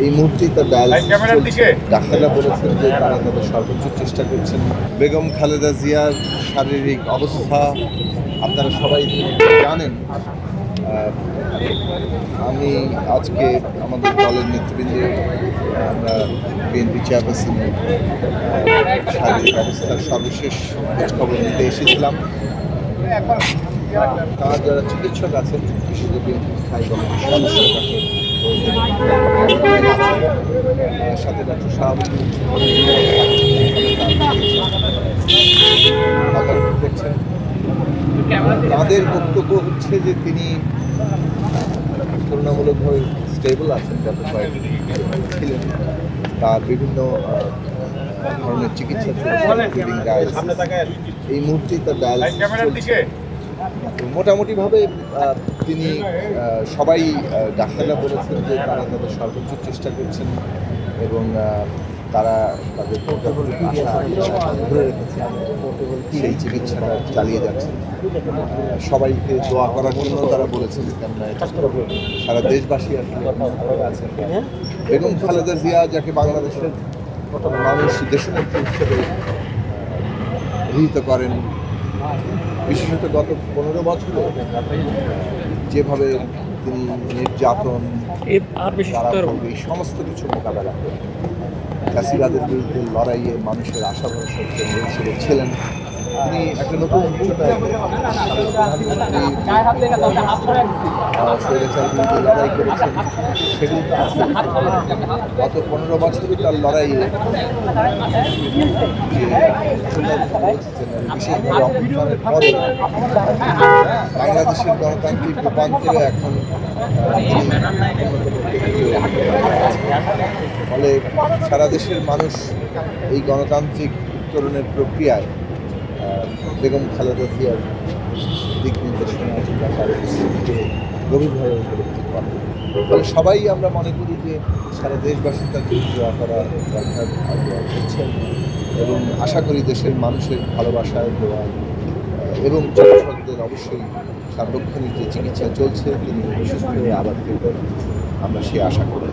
এই মুহূর্তেই তার ডায়ালিসিস চলছে। ডাক্তাররা বলেছেন যে তারা তাদের সর্বোচ্চ চেষ্টা করছেন। বেগম খালেদা জিয়ার শারীরিক অবস্থা আপনারা সবাই জানেন। আমি আজকে আমাদের দলের নেতৃবৃন্দ, আমরা বিএনপি চেয়ারপারসন শারীরিক অবস্থার সর্বশেষ খোঁজখবর নিতে এসেছিলাম। তার যারা চিকিৎসক আছেন, বিশেষ করে বিএনপির স্থায়ী কমিটির সদস্য সাথে ডক্টর শাহাবুদ্দিন দেখছেন। তাদের বক্তব্য হচ্ছে যে তিনি তুলনামূলকভাবে স্টেবল আছেন, গত কয়েকদিন ছিলেন। তার বিভিন্ন ধরনের চিকিৎসা চলছে, এই মুহূর্তেই তার ডায়ালিসিস চলছে। মোটামুটিভাবে তিনি সবাই ডাক্তাররা বলেছেন যে তারা তাদের সর্বোচ্চ চেষ্টা করছেন এবং তারা তাদের আশা ধরে রেখেছেন, সেই চিকিৎসাটা চালিয়ে যাচ্ছেন। সবাইকে দোয়া করার জন্য তারা বলেছেন, কেননা সারা দেশবাসী আসলে আছেন। বেগম খালেদা জিয়া, যাকে বাংলাদেশের মানুষ দেশনেত্রী হিসেবে অভিহিত করেন, বিশেষত গত 15 বছরে যেভাবে তিনি নির্যাতন, এই সমস্ত কিছু মোকাবেলা করেন, ফ্যাসিবাদের বিরুদ্ধে লড়াইয়ে মানুষের আশা ভরসার জন্য ছিলেন। তিনি একটা নতুন উচ্চতায় লড়াই করেছেন, সেগুলো গত 15 বছরে তার লড়াইয়ে বিশেষভাবে অভ্যুত্থানের পরে বাংলাদেশের গণতান্ত্রিক রূপান্তরে এখন ফলে সারা দেশের মানুষ এই গণতান্ত্রিক উত্তরণের প্রক্রিয়ায় বেগম খালেদা জিয়ার দিক নির্দেশনা গভীরভাবে উপলব্ধি করে। ফলে সবাই আমরা মনে করি যে সারা দেশবাসী তার জন্য দোয়া করা দরকার, করছেন এবং আশা করি দেশের মানুষের ভালোবাসায় দোয়া এবং চিকিৎসকদের অবশ্যই সার্বক্ষণিক যে চিকিৎসা চলছে, তিনি সুস্থ হয়ে আবার ফিরবেন, আমরা সে আশা করি।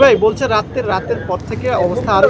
ভাই বলছে রাতের পর থেকে অবস্থা আরো